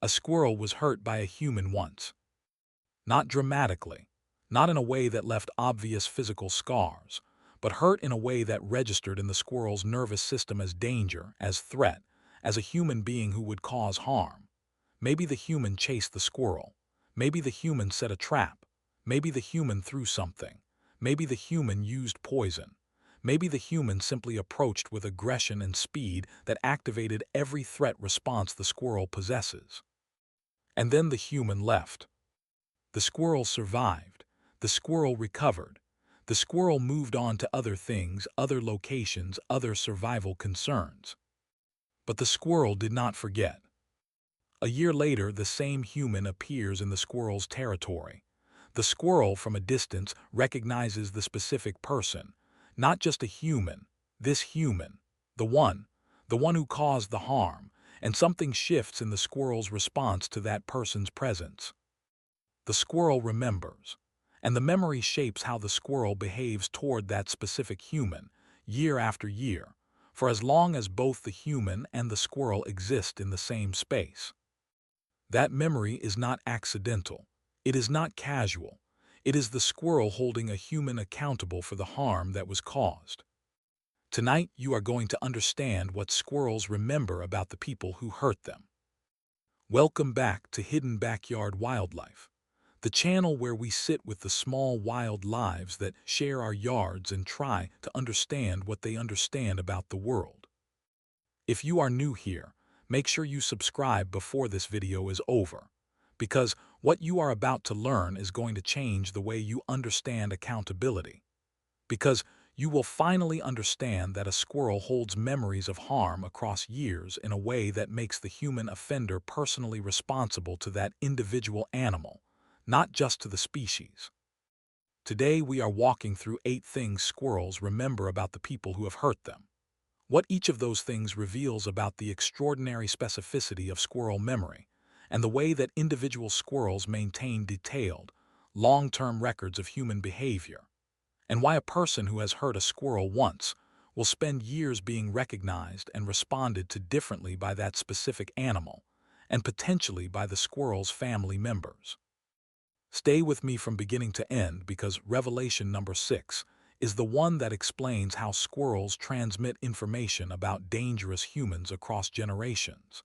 A squirrel was hurt by a human once. Not dramatically, not in a way that left obvious physical scars, but hurt in a way that registered in the squirrel's nervous system as danger, as threat, as a human being who would cause harm. Maybe the human chased the squirrel. Maybe the human set a trap. Maybe the human threw something. Maybe the human used poison. Maybe the human simply approached with aggression and speed that activated every threat response the squirrel possesses. And then the human left. The squirrel survived. The squirrel recovered. The squirrel moved on to other things, other locations, other survival concerns. But the squirrel did not forget. A year later, the same human appears in the squirrel's territory. The squirrel, from a distance, recognizes the specific person, not just a human, this human, the one who caused the harm, and something shifts in the squirrel's response to that person's presence. The squirrel remembers, and the memory shapes how the squirrel behaves toward that specific human, year after year, for as long as both the human and the squirrel exist in the same space. That memory is not accidental. It is not casual. It is the squirrel holding a human accountable for the harm that was caused. Tonight, you are going to understand what squirrels remember about the people who hurt them. Welcome back to Hidden Backyard Wildlife, the channel where we sit with the small wild lives that share our yards and try to understand what they understand about the world. If you are new here, make sure you subscribe before this video is over, because what you are about to learn is going to change the way you understand accountability. Because you will finally understand that a squirrel holds memories of harm across years in a way that makes the human offender personally responsible to that individual animal, not just to the species. Today we are walking through 8 things squirrels remember about the people who have hurt them. What each of those things reveals about the extraordinary specificity of squirrel memory, and the way that individual squirrels maintain detailed, long-term records of human behavior, and why a person who has hurt a squirrel once will spend years being recognized and responded to differently by that specific animal, and potentially by the squirrel's family members. Stay with me from beginning to end, because revelation number 6 is the one that explains how squirrels transmit information about dangerous humans across generations.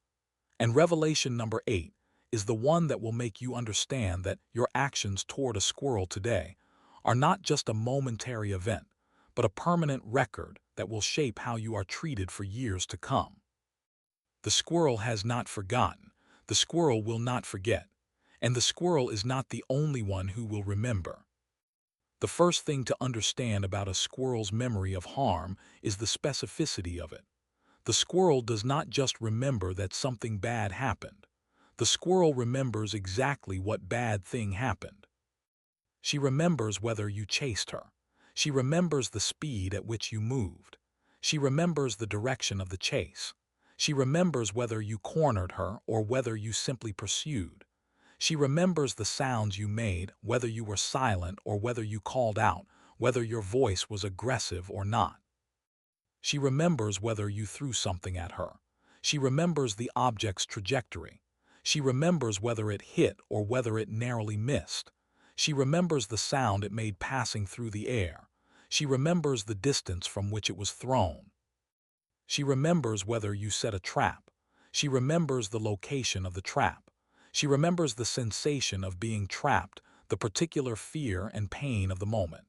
And revelation number 8 is the one that will make you understand that your actions toward a squirrel today are not just a momentary event, but a permanent record that will shape how you are treated for years to come. The squirrel has not forgotten. The squirrel will not forget. And the squirrel is not the only one who will remember. The first thing to understand about a squirrel's memory of harm is the specificity of it. The squirrel does not just remember that something bad happened. The squirrel remembers exactly what bad thing happened. She remembers whether you chased her. She remembers the speed at which you moved. She remembers the direction of the chase. She remembers whether you cornered her or whether you simply pursued. She remembers the sounds you made, whether you were silent or whether you called out, whether your voice was aggressive or not. She remembers whether you threw something at her. She remembers the object's trajectory. She remembers whether it hit or whether it narrowly missed. She remembers the sound it made passing through the air. She remembers the distance from which it was thrown. She remembers whether you set a trap. She remembers the location of the trap. She remembers the sensation of being trapped, the particular fear and pain of the moment.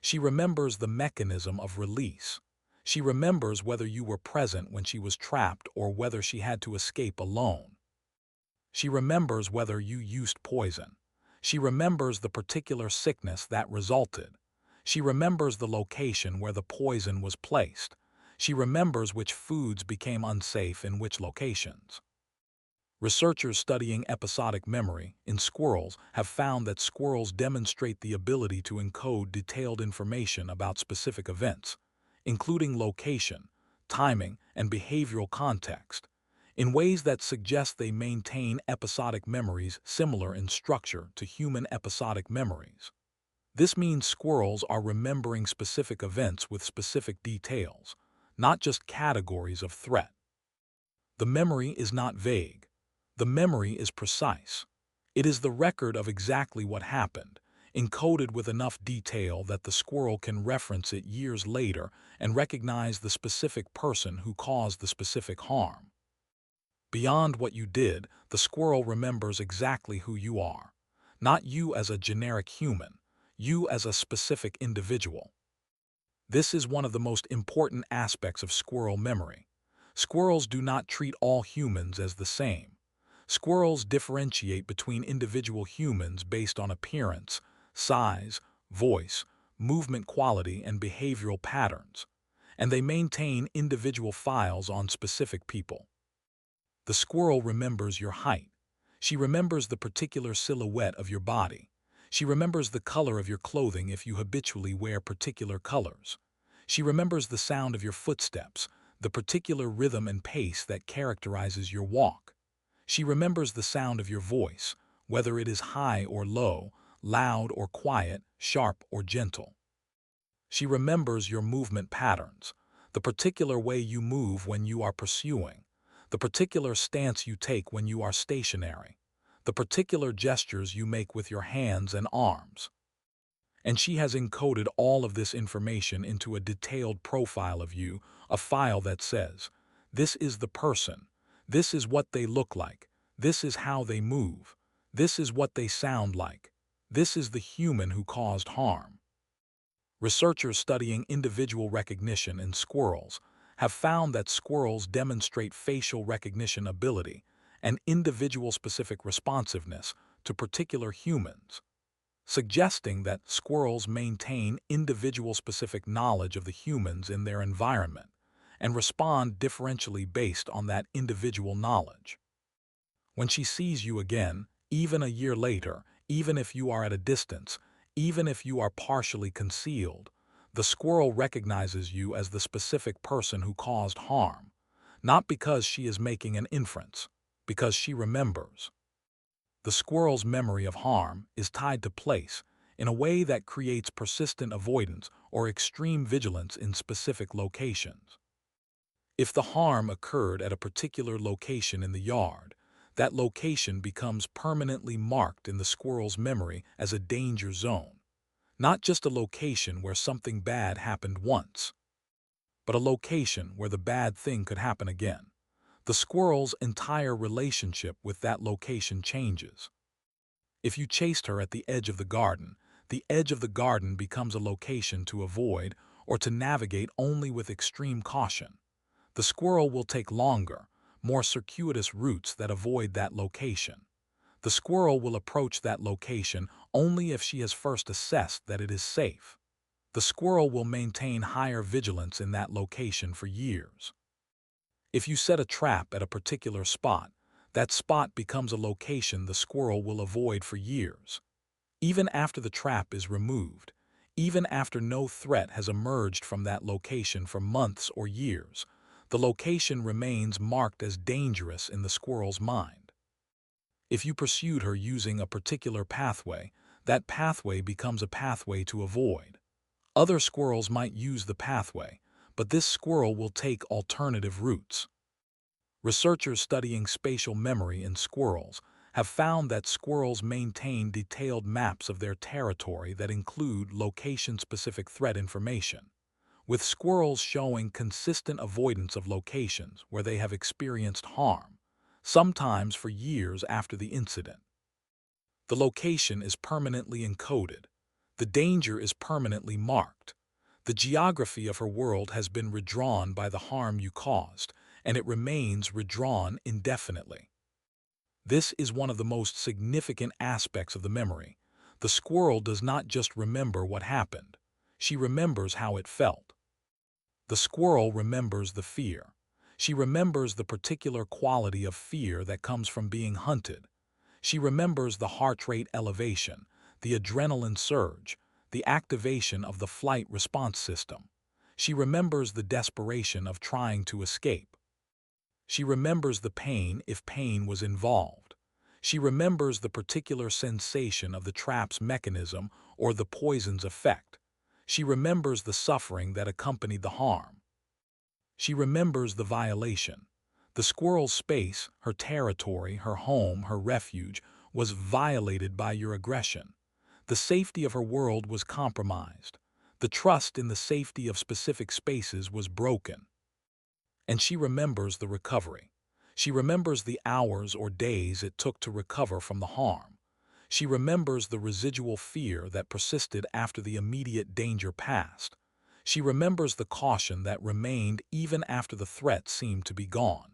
She remembers the mechanism of release. She remembers whether you were present when she was trapped or whether she had to escape alone. She remembers whether you used poison. She remembers the particular sickness that resulted. She remembers the location where the poison was placed. She remembers which foods became unsafe in which locations. Researchers studying episodic memory in squirrels have found that squirrels demonstrate the ability to encode detailed information about specific events, including location, timing, and behavioral context, in ways that suggest they maintain episodic memories similar in structure to human episodic memories. This means squirrels are remembering specific events with specific details, not just categories of threat. The memory is not vague. The memory is precise. It is the record of exactly what happened, encoded with enough detail that the squirrel can reference it years later and recognize the specific person who caused the specific harm. Beyond what you did, the squirrel remembers exactly who you are. Not you as a generic human, you as a specific individual. This is one of the most important aspects of squirrel memory. Squirrels do not treat all humans as the same. Squirrels differentiate between individual humans based on appearance, size, voice, movement quality, and behavioral patterns, and they maintain individual files on specific people. The squirrel remembers your height. She remembers the particular silhouette of your body. She remembers the color of your clothing if you habitually wear particular colors. She remembers the sound of your footsteps, the particular rhythm and pace that characterizes your walk. She remembers the sound of your voice, whether it is high or low, loud or quiet, sharp or gentle. She remembers your movement patterns, the particular way you move when you are pursuing, the particular stance you take when you are stationary, the particular gestures you make with your hands and arms. And she has encoded all of this information into a detailed profile of you, a file that says, this is the person, this is what they look like, this is how they move, this is what they sound like, this is the human who caused harm. Researchers studying individual recognition in squirrels have found that squirrels demonstrate facial recognition ability and individual-specific responsiveness to particular humans, suggesting that squirrels maintain individual-specific knowledge of the humans in their environment and respond differentially based on that individual knowledge. When she sees you again, even a year later, even if you are at a distance, even if you are partially concealed, the squirrel recognizes you as the specific person who caused harm, not because she is making an inference, because she remembers. The squirrel's memory of harm is tied to place in a way that creates persistent avoidance or extreme vigilance in specific locations. If the harm occurred at a particular location in the yard, that location becomes permanently marked in the squirrel's memory as a danger zone, not just a location where something bad happened once, but a location where the bad thing could happen again. The squirrel's entire relationship with that location changes. If you chased her at the edge of the edge of the garden becomes a location to avoid or to navigate only with extreme caution. The squirrel will take longer, more circuitous routes that avoid that location. The squirrel will approach that location only if she has first assessed that it is safe. The squirrel will maintain higher vigilance in that location for years. If you set a trap at a particular spot, that spot becomes a location the squirrel will avoid for years. Even after the trap is removed, even after no threat has emerged from that location for months or years, the location remains marked as dangerous in the squirrel's mind. If you pursued her using a particular pathway, that pathway becomes a pathway to avoid. Other squirrels might use the pathway, but this squirrel will take alternative routes. Researchers studying spatial memory in squirrels have found that squirrels maintain detailed maps of their territory that include location-specific threat information, with squirrels showing consistent avoidance of locations where they have experienced harm, sometimes for years after the incident. The location is permanently encoded. The danger is permanently marked. The geography of her world has been redrawn by the harm you caused, and it remains redrawn indefinitely. This is one of the most significant aspects of the memory. The squirrel does not just remember what happened. She remembers how it felt. The squirrel remembers the fear. She remembers the particular quality of fear that comes from being hunted. She remembers the heart rate elevation, the adrenaline surge, the activation of the flight response system. She remembers the desperation of trying to escape. She remembers the pain if pain was involved. She remembers the particular sensation of the trap's mechanism or the poison's effect. She remembers the suffering that accompanied the harm. She remembers the violation, The squirrel's space, her territory, her home, her refuge, was violated by your aggression. The safety of her world was compromised. The trust in the safety of specific spaces was broken. And she remembers the recovery. She remembers the hours or days it took to recover from the harm. She remembers the residual fear that persisted after the immediate danger passed. She remembers the caution that remained even after the threat seemed to be gone.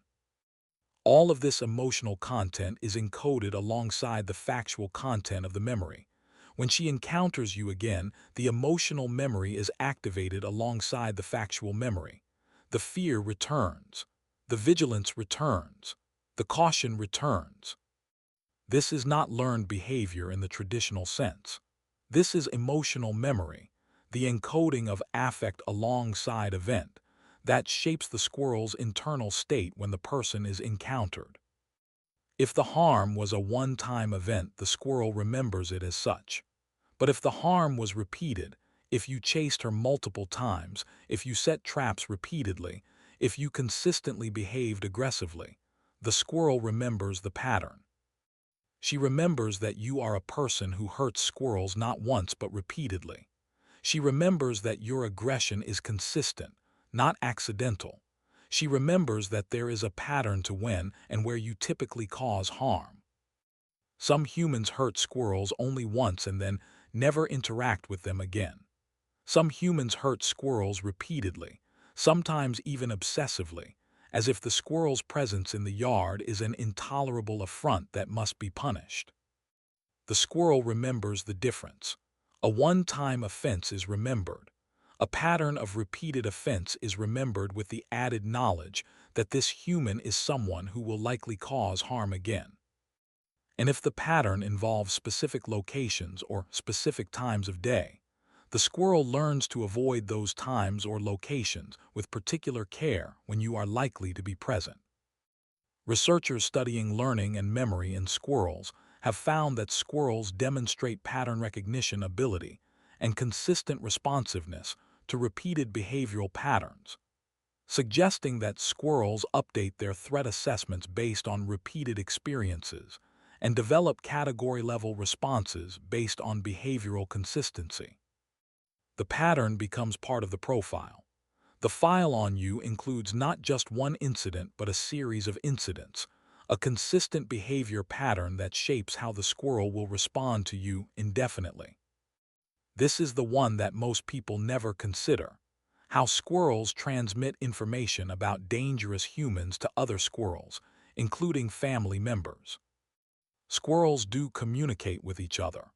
All of this emotional content is encoded alongside the factual content of the memory. When she encounters you again, the emotional memory is activated alongside the factual memory. The fear returns. The vigilance returns. The caution returns. This is not learned behavior in the traditional sense. This is emotional memory, the encoding of affect alongside event, that shapes the squirrel's internal state when the person is encountered. If the harm was a one-time event, the squirrel remembers it as such. But if the harm was repeated, if you chased her multiple times, if you set traps repeatedly, if you consistently behaved aggressively, the squirrel remembers the pattern. She remembers that you are a person who hurts squirrels not once but repeatedly. She remembers that your aggression is consistent, not accidental. She remembers that there is a pattern to when and where you typically cause harm. Some humans hurt squirrels only once and then never interact with them again. Some humans hurt squirrels repeatedly, sometimes even obsessively, as if the squirrel's presence in the yard is an intolerable affront that must be punished. The squirrel remembers the difference. A one-time offense is remembered. A pattern of repeated offense is remembered with the added knowledge that this human is someone who will likely cause harm again. And if the pattern involves specific locations or specific times of day, the squirrel learns to avoid those times or locations with particular care when you are likely to be present. Researchers studying learning and memory in squirrels have found that squirrels demonstrate pattern recognition ability and consistent responsiveness to repeated behavioral patterns, suggesting that squirrels update their threat assessments based on repeated experiences and develop category-level responses based on behavioral consistency. The pattern becomes part of the profile. The file on you includes not just one incident but a series of incidents, a consistent behavior pattern that shapes how the squirrel will respond to you indefinitely. This is the one that most people never consider: how squirrels transmit information about dangerous humans to other squirrels, including family members. Squirrels do communicate with each other.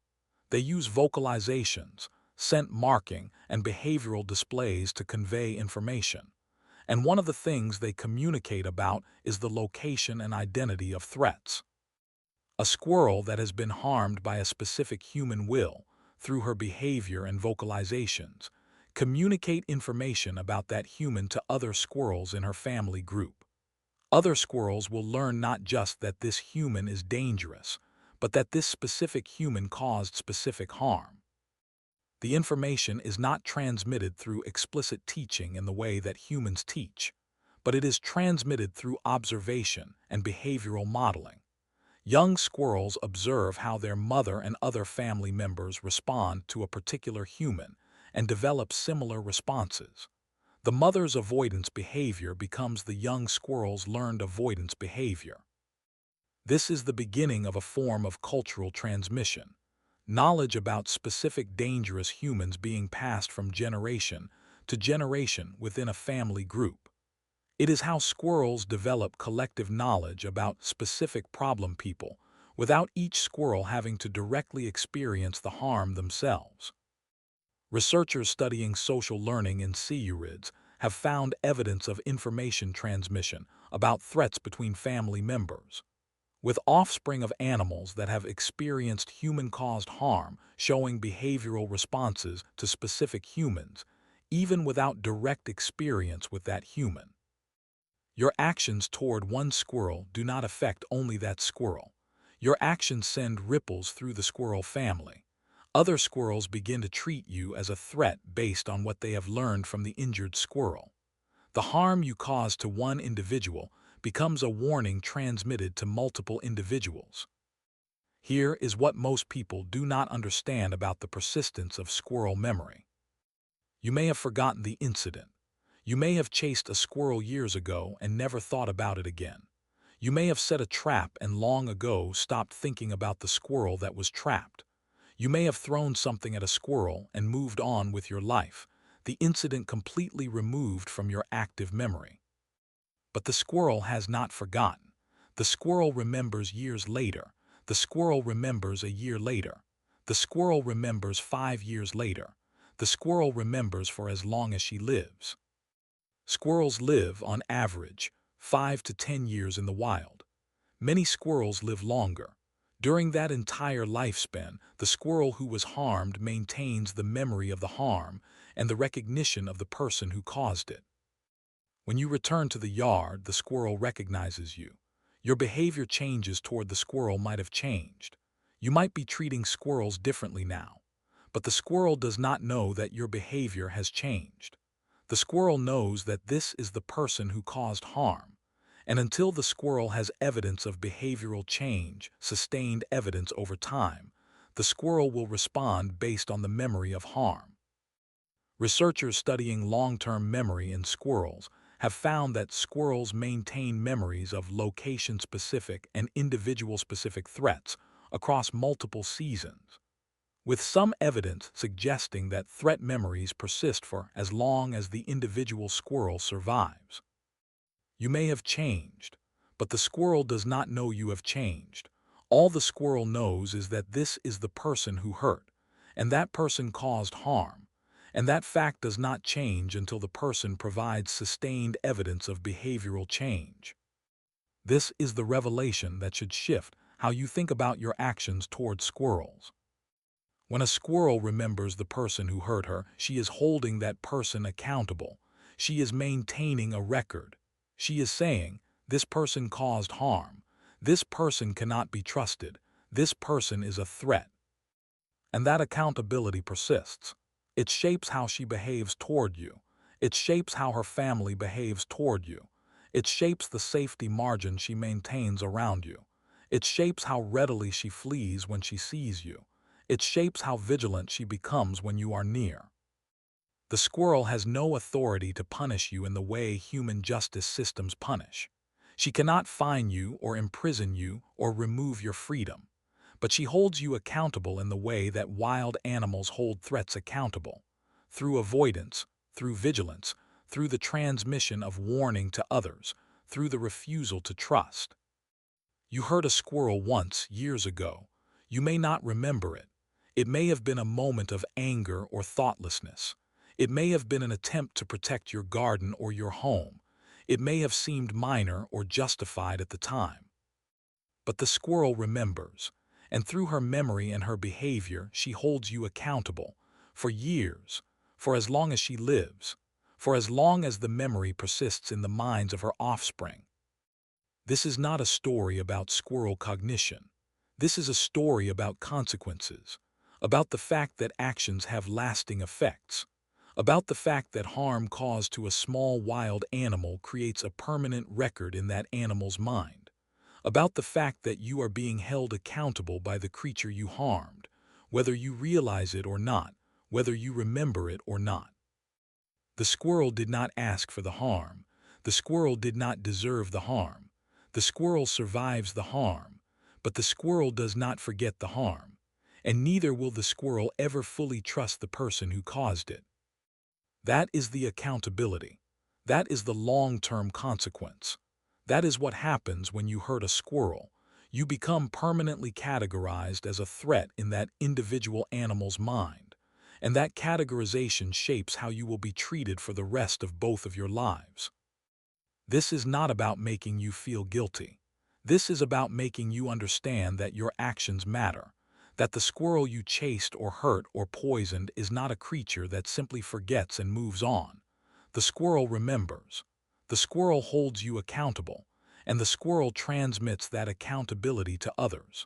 They use vocalizations, scent marking, and behavioral displays to convey information. And one of the things they communicate about is the location and identity of threats. A squirrel that has been harmed by a specific human will, through her behavior and vocalizations, communicate information about that human to other squirrels in her family group. Other squirrels will learn not just that this human is dangerous, but that this specific human caused specific harm. The information is not transmitted through explicit teaching in the way that humans teach, but it is transmitted through observation and behavioral modeling. Young squirrels observe how their mother and other family members respond to a particular human and develop similar responses. The mother's avoidance behavior becomes the young squirrel's learned avoidance behavior. This is the beginning of a form of cultural transmission, knowledge about specific dangerous humans being passed from generation to generation within a family group. It is how squirrels develop collective knowledge about specific problem people without each squirrel having to directly experience the harm themselves. Researchers studying social learning in Squirrels have found evidence of information transmission about threats between family members, with offspring of animals that have experienced human-caused harm showing behavioral responses to specific humans, even without direct experience with that human. Your actions toward one squirrel do not affect only that squirrel. Your actions send ripples through the squirrel family. Other squirrels begin to treat you as a threat based on what they have learned from the injured squirrel. The harm you cause to one individual becomes a warning transmitted to multiple individuals. Here is what most people do not understand about the persistence of squirrel memory. You may have forgotten the incident. You may have chased a squirrel years ago and never thought about it again. You may have set a trap and long ago stopped thinking about the squirrel that was trapped. You may have thrown something at a squirrel and moved on with your life, the incident completely removed from your active memory. But the squirrel has not forgotten. The squirrel remembers years later. The squirrel remembers a year later. The squirrel remembers 5 years later. The squirrel remembers for as long as she lives. Squirrels live, on average, 5 to 10 years in the wild. Many squirrels live longer. During that entire lifespan, the squirrel who was harmed maintains the memory of the harm and the recognition of the person who caused it. When you return to the yard, the squirrel recognizes you. Your behavior changes toward the squirrel might have changed. You might be treating squirrels differently now, but the squirrel does not know that your behavior has changed. The squirrel knows that this is the person who caused harm, and until the squirrel has evidence of behavioral change, sustained evidence over time, the squirrel will respond based on the memory of harm. Researchers studying long-term memory in squirrels have found that squirrels maintain memories of location-specific and individual-specific threats across multiple seasons, with some evidence suggesting that threat memories persist for as long as the individual squirrel survives. You may have changed, but the squirrel does not know you have changed. All the squirrel knows is that this is the person who hurt, and that person caused harm, and that fact does not change until the person provides sustained evidence of behavioral change. This is the revelation that should shift how you think about your actions toward squirrels. When a squirrel remembers the person who hurt her, she is holding that person accountable. She is maintaining a record. She is saying, this person caused harm. This person cannot be trusted. This person is a threat. And that accountability persists. It shapes how she behaves toward you. It shapes how her family behaves toward you. It shapes the safety margin she maintains around you. It shapes how readily she flees when she sees you. It shapes how vigilant she becomes when you are near. The squirrel has no authority to punish you in the way human justice systems punish. She cannot fine you or imprison you or remove your freedom. But she holds you accountable in the way that wild animals hold threats accountable, through avoidance, through vigilance, through the transmission of warning to others, through the refusal to trust. You hurt a squirrel once, years ago. You may not remember it. It may have been a moment of anger or thoughtlessness. It may have been an attempt to protect your garden or your home. It may have seemed minor or justified at the time. But the squirrel remembers, and through her memory and her behavior, she holds you accountable for years, for as long as she lives, for as long as the memory persists in the minds of her offspring. This is not a story about squirrel cognition. This is a story about consequences, about the fact that actions have lasting effects, about the fact that harm caused to a small wild animal creates a permanent record in that animal's mind, about the fact that you are being held accountable by the creature you harmed, whether you realize it or not, whether you remember it or not. The squirrel did not ask for the harm. The squirrel did not deserve the harm. The squirrel survives the harm, but the squirrel does not forget the harm, and neither will the squirrel ever fully trust the person who caused it. That is the accountability. That is the long-term consequence. That is what happens when you hurt a squirrel. You become permanently categorized as a threat in that individual animal's mind, and that categorization shapes how you will be treated for the rest of both of your lives. This is not about making you feel guilty. This is about making you understand that your actions matter, that the squirrel you chased or hurt or poisoned is not a creature that simply forgets and moves on. The squirrel remembers. The squirrel holds you accountable, and the squirrel transmits that accountability to others.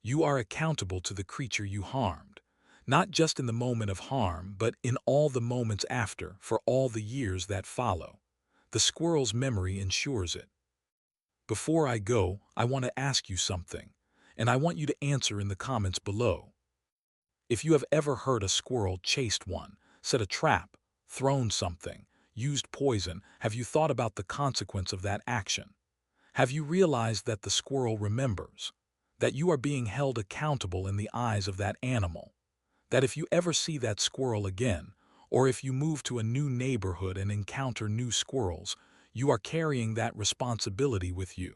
You are accountable to the creature you harmed, not just in the moment of harm, but in all the moments after, for all the years that follow. The squirrel's memory ensures it. Before I go, I want to ask you something, and I want you to answer in the comments below. If you have ever heard a squirrel chased one, set a trap, thrown something, used poison, have you thought about the consequence of that action? Have you realized that the squirrel remembers? That you are being held accountable in the eyes of that animal? That if you ever see that squirrel again, or if you move to a new neighborhood and encounter new squirrels, you are carrying that responsibility with you.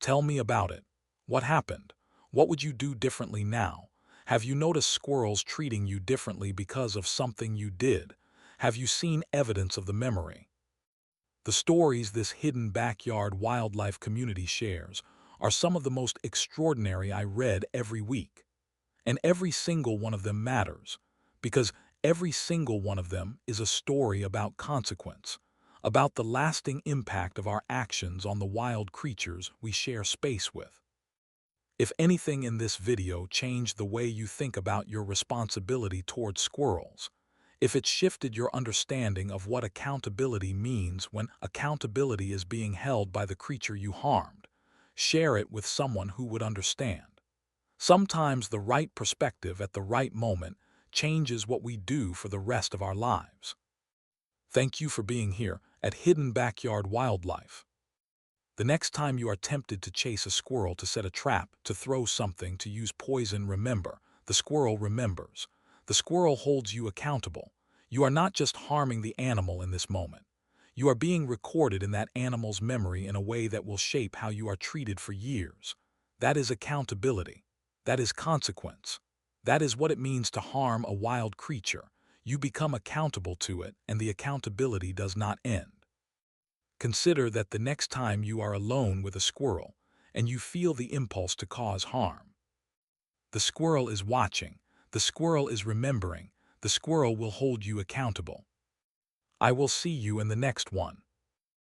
Tell me about it. What happened? What would you do differently now? Have you noticed squirrels treating you differently because of something you did? Have you seen evidence of the memory? The stories this hidden backyard wildlife community shares are some of the most extraordinary I read every week. And every single one of them matters, because every single one of them is a story about consequence, about the lasting impact of our actions on the wild creatures we share space with. If anything in this video changed the way you think about your responsibility towards squirrels, if it shifted your understanding of what accountability means when accountability is being held by the creature you harmed, share it with someone who would understand. Sometimes the right perspective at the right moment changes what we do for the rest of our lives. Thank you for being here at Hidden Backyard Wildlife. The next time you are tempted to chase a squirrel, to set a trap, to throw something, to use poison, remember, the squirrel remembers. The squirrel holds you accountable. You are not just harming the animal in this moment. You are being recorded in that animal's memory in a way that will shape how you are treated for years. That is accountability. That is consequence. That is what it means to harm a wild creature. You become accountable to it, and the accountability does not end. Consider that the next time you are alone with a squirrel and you feel the impulse to cause harm. The squirrel is watching. The squirrel is remembering. The squirrel will hold you accountable. I will see you in the next one.